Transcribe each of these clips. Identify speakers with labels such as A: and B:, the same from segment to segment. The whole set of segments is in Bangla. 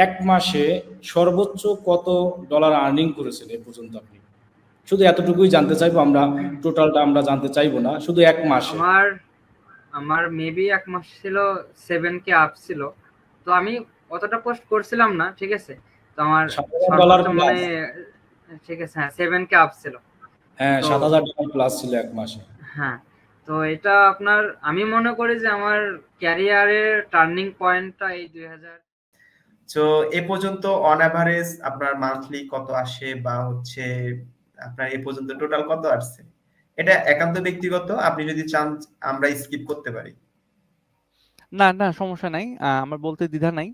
A: এক মাসে সর্বোচ্চ কত ডলার আর্নিং করেছেন এ পর্যন্ত আপনি? শুধু এতটুকুই জানতে চাইবো আমরা, টোটালটা আমরা জানতে চাইবো না, শুধু এক মাসে।
B: আমার আমার মেবি 1 মাস ছিল 7K আপ ছিল। তো আমি অতটা পোস্ট করছিলাম না, ঠিক আছে? তো আমার
A: $7,000
B: সর্বোচ্চ
A: প্লাস।
B: ঠিক আছে, হ্যাঁ 7K আপ ছিল।
A: হ্যাঁ,
B: তো
A: $7,000 প্লাস ছিল এক মাসে।
B: হ্যাঁ, তো এটা আপনার, আমি মনে করি যে আমার ক্যারিয়ারের টার্নিং পয়েন্টটা এই 2000।
C: তো এ পর্যন্ত অন এভারেজ আপনার মান্থলি কত আসে বা হচ্ছে আপনার এ পর্যন্ত টোটাল কত আসছে? এটা একান্ত ব্যক্তিগত, আপনি যদি চান আমরা স্কিপ করতে পারি।
D: না না, সমস্যা নাই, আমার বলতে দ্বিধা নাই।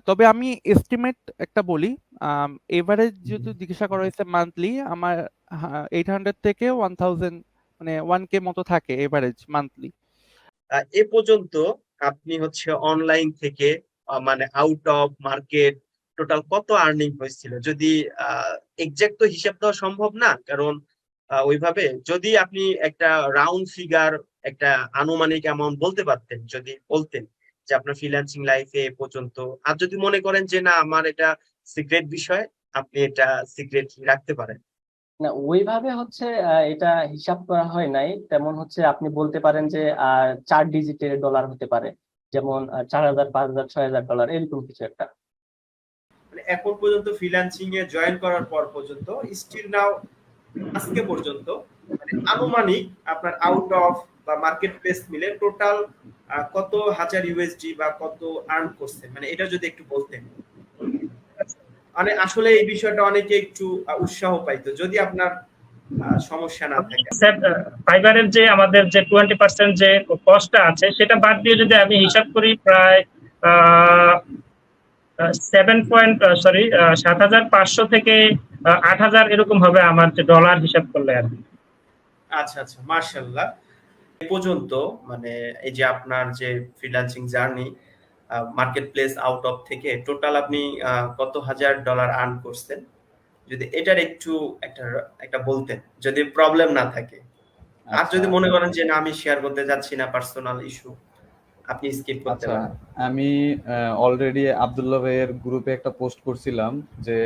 D: তবে আমি এস্টিমেট একটা বলি। এভারেজ যদি জিজ্ঞাসা করা হয়েছে মান্থলি, আমার 800 থেকে 1000, মানে 1K মতো থাকে এভারেজ মান্থলি।
C: এ পর্যন্ত আপনি হচ্ছে অনলাইন থেকে মানে আউট অফ মার্কেট টোটাল কত আর্নিং হয়েছিল? যদি এক্সাক্ট তো হিসাব দেওয়া সম্ভব না, কারণ ওইভাবে যদি আপনি একটা রাউন্ড ফিগার, একটা আনুমানিক অ্যামাউন্ট বলতে পারতেন, যদি বলতেন যে আপনার ফ্রিল্যান্সিং লাইফে এ পর্যন্ত, আর যদি মনে করেন যে না আমার এটা সিক্রেট বিষয়, আপনি এটা সিক্রেট রাখতে পারেন।
E: না, ওইভাবে হচ্ছে এটা হিসাব করা হয় নাই। তেমন হচ্ছে আপনি বলতে পারেন যে 4 ডিজিটের ডলার হতে পারে, যেমন 4,000, 5,000, $6,000 এরকম কিছু একটা।
C: মানে এখন পর্যন্ত ফ্রিল্যান্সিং এ জয়েন করার পর পর্যন্ত স্টিল নাও আজকে পর্যন্ত মানে আনুমানিক আপনার আউট অফ বা মার্কেট প্লেস মিলে টোটাল কত হাজার ইউএসডি বা কত আর্ন করছে, মানে এটা যদি একটু বলতেন। মানে আসলে এই বিষয়টা অনেকে একটু উৎসাহ পাইতো, যদি আপনার সমস্যা না থাকে।
F: ফাইবারের যে আমাদের যে 20% যে কস্টটা আছে সেটা বাদ দিয়ে যদি আমি হিসাব করি, প্রায় 7,500 থেকে 8,000 এরকম হবে আমার যে ডলার হিসাব করলে আর কি।
C: আচ্ছা আচ্ছা, মাশাআল্লাহ। এ পর্যন্ত মানে এই যে আপনার যে freelancing journey, market place out of থেকে টোটাল আপনি কত হাজার ডলার আর্ন করছেন, যদি এটার একটু একটা বলতেন, যদি প্রবলেম না থাকে। আর যদি মনে করেন যে না আমি শেয়ার করতে যাচ্ছি না, পার্সোনাল ইস্যু, আপনি স্কিপ করতে পারেন।
G: আমি অলরেডি আব্দুল্লাহ ভাইয়ের গ্রুপে একটা পোস্ট করছিলাম যে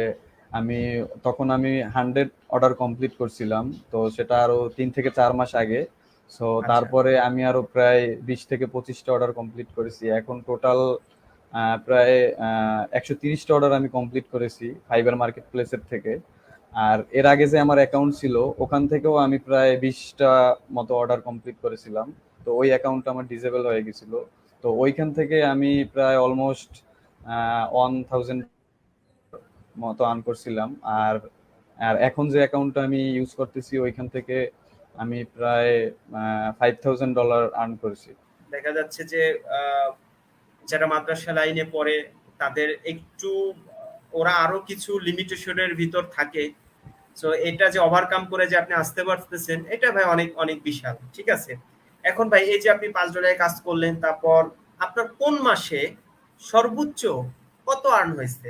G: তখন আমি 100 অর্ডার কমপ্লিট করছিলাম, তো সেটা আরো 3 থেকে 4 মাস আগে। সো তারপরে আমি আরো প্রায় 20 থেকে 25টা অর্ডার কমপ্লিট করেছি। এখন টোটাল প্রায় 130টা অর্ডার আমি কমপ্লিট করেছি ফাইবার মার্কেট প্লেসের থেকে। আর এর আগে যে আমার অ্যাকাউন্ট ছিল ওখান থেকেও আমি প্রায় 20টা মতো অর্ডার কমপ্লিট করেছিলাম। তো ওই অ্যাকাউন্টটা আমার ডিসেবল হয়ে গেছিল। তো ওইখান থেকে আমি প্রায় অলমোস্ট 1000 মতো আর্ন করছিলাম। আর এখন যে অ্যাকাউন্টটা আমি ইউজ করতেছি ওইখান থেকে আমি প্রায় $5,000 আর্ন করেছি।
C: দেখা যাচ্ছে যে যারা মাদ্রাসা লাইনে পড়ে তাদের একটু ওরা আরো কিছু লিমিটেশনের ভিতর থাকে। সো এটা যে ওভারকাম করে যে আপনি আসতে পারতেছেন, এটা ভাই অনেক অনেক বিশাল। ঠিক আছে, এখন ভাই এই যে আপনি $5 কাজ করলেন, তারপর আপনার কোন মাসে সর্বোচ্চ কত আর্ন হয়েছে,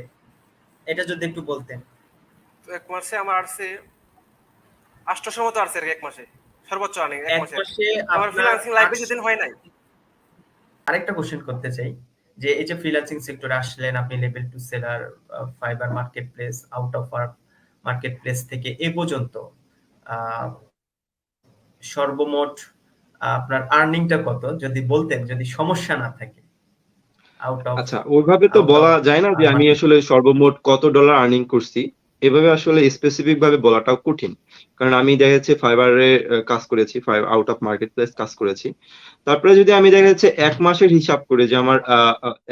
C: এটা যদি একটু বলতেন।
H: তো এক মাসে আমার আসছে 800 মতো আসছে এক মাসে সর্বোচ্চ আর্নিং। এক মাসে আমার ফ্রিল্যান্সিং লাইফ বেশি দিন হয় নাই।
C: আরেকটা কোশ্চেন করতে চাই যে এই যে ফ্রিল্যান্সিং সেক্টরে আসলেন, আপনি level 2 seller, fibre market place, out of market place থেকে এ পর্যন্ত সর্বমোট আপনার আর্নিংটা কত, যদি বলতেন, যদি সমস্যা না থাকে।
I: আচ্ছা, ওইভাবে তো বলা যায় না যে আমি আসলে সর্বমোট কত ডলার আর্নিং করছি, এভাবে আসলে স্পেসিফিক ভাবে বলাটাও কঠিন। কারণ আমি দেখা যাচ্ছে ফাইবারে কাজ করেছি, আউট অফ মার্কেট প্লেস কাজ করেছি। তারপরে যদি আমি দেখা যাচ্ছে এক মাসের হিসাব করে যে আমার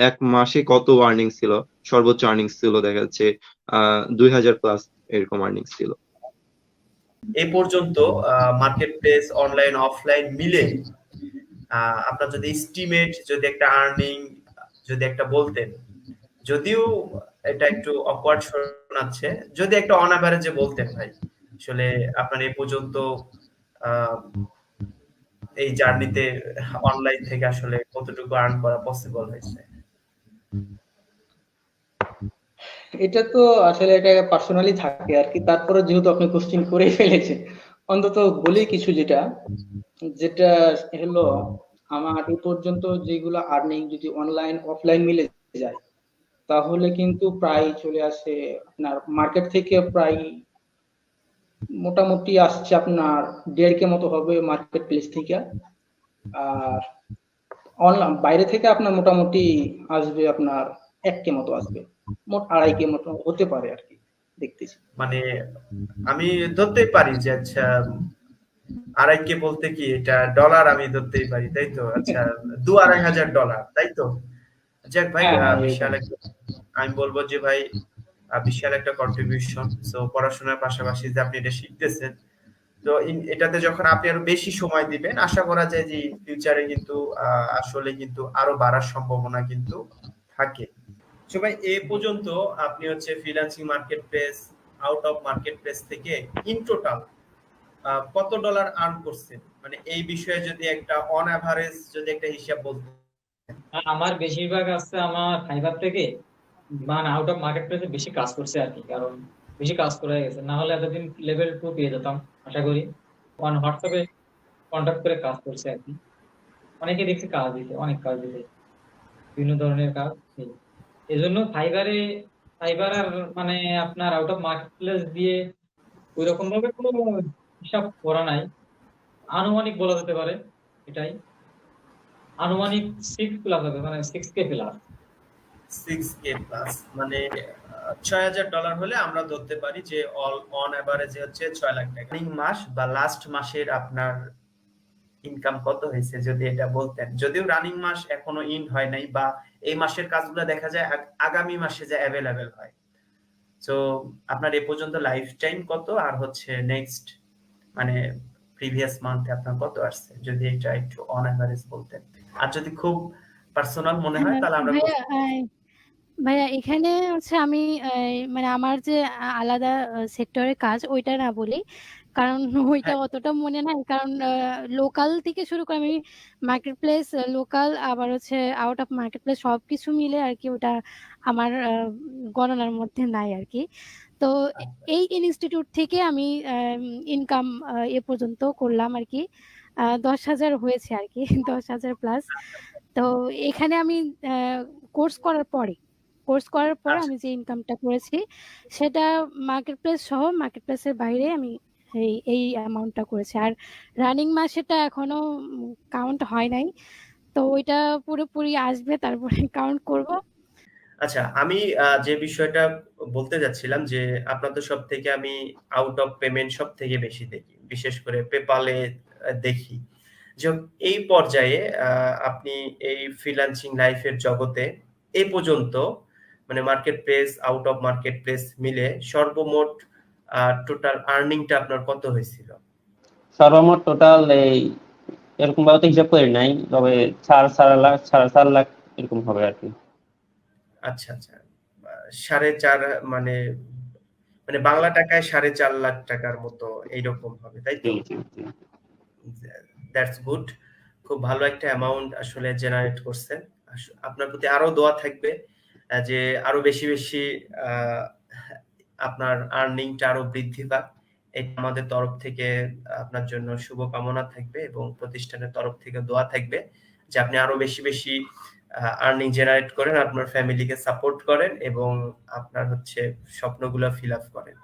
I: এক মাসে কত আর্নিং ছিল, সর্বোচ্চ আর্নিং ছিল দেখা যাচ্ছে 2,000 প্লাস এরকম আর্নিং ছিল।
C: এই পর্যন্ত মার্কেট প্লেস অনলাইন অফলাইন মিলে আপনার যদি এস্টিমেট, যদি একটা আর্নিং যদি একটা বলতেন, যদিও এটা একটু অকওয়ার্ড শোনাচ্ছে, যদি একটা অন এভারেজে বলতেন ভাই, আসলে আপনার এই পর্যন্ত এই জার্নিতে অনলাইন থেকে আসলে কতটুকু আর্ন করা পসিবল হয়েছে।
J: এটা তো আসলে এটা পার্সোনালি থাকে আর কি। তারপরে যেহেতু আপনি কোশ্চেন করে ফেলেছেন, অন্তত বলি কিছু, যেটা হলো আমার এই পর্যন্ত যেগুলো আর্নিং যদি অনলাইন অফলাইন মিলে যায়, তাহলে কিন্তু প্রায় চলে আসে আপনার মার্কেট থেকে প্রায় মোটামুটি আসছে আপনার 1.5K মতো হবে মার্কেট প্লেস থেকে। আর অনলাইন বাইরে থেকে আপনার মোটামুটি আসবে আপনার 1K মতো আসবে, মোট 2.5K মতো হতে পারে আর কি, দেখতেছি।
C: মানে আমি ধরতেই পারি যে আচ্ছা 2.5K বলতে কি এটা ডলার, আমি ধরতেই পারি তাই তো? আচ্ছা 2-2.5 হাজার ডলার তাই তো? যাক ভাই, বিশাল একটা, আমি বলবো যে ভাই বিশাল একটা কন্ট্রিবিউশন। সো পড়াশোনার পাশাপাশি যে আপনি এটা শিখতেছেন, তো এটাতে যখন আপনি আরো বেশি সময় দিবেন, আশা করা যায় যে ফিউচারে কিন্তু আসলে কিন্তু আরো বাড়ার সম্ভাবনা কিন্তু থাকে। সো ভাই এ পর্যন্ত আপনি হচ্ছে freelancing market place, out of market place থেকে ইন টোটাল কত ডলার আর্ন করছেন, মানে এই বিষয়ে যদি একটা অন এভারেজ যদি একটা হিসাব বলতেন।
K: আমার বেশিরভাগ আসছে আমার ফাইবার থেকে, মানে আউট অফ মার্কেট প্লেসে বেশি কাজ করছে আর কি, কারণ বেশি কাজ করে গেছে, না হলে এতদিন লেভেল 2 পেয়ে যেতাম আশা করি। হোয়াটসঅ্যাপে কন্ট্যাক্ট করে কাজ করছে আর কি, অনেকে দেখছি কাজ দিতে, অনেক কাজ দিতে, বিভিন্ন ধরনের কাজ। এই জন্য ফাইবার আর মানে আপনার আউট অফ মার্কেট প্লেস দিয়ে ওই রকম ভাবে কোনো হিসাব করা নাই, আনুমানিক বলা যেতে পারে এটাই, আনুমানিক 6 প্লাস হবে, মানে 6K প্লাস।
C: 6K প্লাস মানে $6,000 হলে আমরা ধরতে পারি যে অন এভারেজ হচ্ছে 6 লাখ টাকা। রানিং মাস বা লাস্ট মাসের আপনার ইনকাম কত হয়েছে যদি এটা বলতেন, যদিও রানিং মাস এখনো ইন হয় নাই, বা এই মাসের কাজগুলো দেখা যায় আগামী মাসে যে অ্যাভেলেবেল হয়। সো আপনার এ পর্যন্ত লাইফ টাইম কত, আর হচ্ছে নেক্সট মানে প্রিভিয়াস মান্থে আপনার কত আসছে, যদি এটা একটু অন এভারেজ বলতেন। আর যদি খুব পার্সোনাল মনে হয় তাহলে আমরা
L: ভাইয়া এখানে হচ্ছে আমি মানে আমার যে আলাদা সেক্টরের কাজ ওইটা না বলি, কারণ ওইটা অতটা মনে নাই, কারণ লোকাল থেকে শুরু করে আমি মার্কেট প্লেস, লোকাল আবার হচ্ছে আউট অফ মার্কেট প্লেস সবকিছু মিলে আর কি, ওটা আমার গণনার মধ্যে নাই আর কি। তো এই ইনস্টিটিউট থেকে আমি ইনকাম এ পর্যন্ত করলাম আর কি, 10,000 হয়েছে আর কি, 10,000 প্লাস। তো এখানে আমি কোর্স করার পরে আমি যে ইনকামটা করেছি সেটা মার্কেট প্লেস সহ মার্কেট প্লেসের বাইরে আমি এই অ্যামাউন্টটা করেছি। আর রানিং মাস সেটা এখনো কাউন্ট হয় নাই, তো ওইটা পুরোপুরি আসবে তারপরে কাউন্ট করব।
C: আচ্ছা, আমি যে বিষয়টা বলতে যাচ্ছিলাম যে আপনার তো সব থেকে আমি আউট অফ পেমেন্ট সব থেকে বেশি দেখি, বিশেষ করে পেপালে দেখি যে এই পর্যায়ে আপনি এই ফ্রিল্যান্সিং লাইফের জগতে এই পর্যন্ত মানে market place, out of market place মিলে সর্বমোট টোটাল আর্নিংটা আপনার কত হয়েছিল?
E: সর্বমোট টোটাল এই এরকম ভাবে তো হিসাব করি নাই, তবে 4.5 লাখ এরকম হবে আর কি।
C: আচ্ছা আচ্ছা, 4.5 মানে মানে বাংলা টাকায় 4.5 লাখ টাকার মতো এইরকম হবে তাই তো? দ্যাটস গুড, খুব ভালো একটা অ্যামাউন্ট আসলে জেনারেট করছেন। আপনার প্রতি আরো দোয়া থাকবে যে আরো বেশি বেশি আপনার আর্নিংটা আরো বৃদ্ধি পাক। এটা আমাদের তরফ থেকে আপনার জন্য শুভকামনা থাকবে, এবং প্রতিষ্ঠানের তরফ থেকে দোয়া থাকবে যে আপনি আরো বেশি বেশি আর্নিং জেনারেট করেন, আপনার ফ্যামিলিকে সাপোর্ট করেন, এবং আপনার হচ্ছে স্বপ্নগুলো ফিল আপ করেন।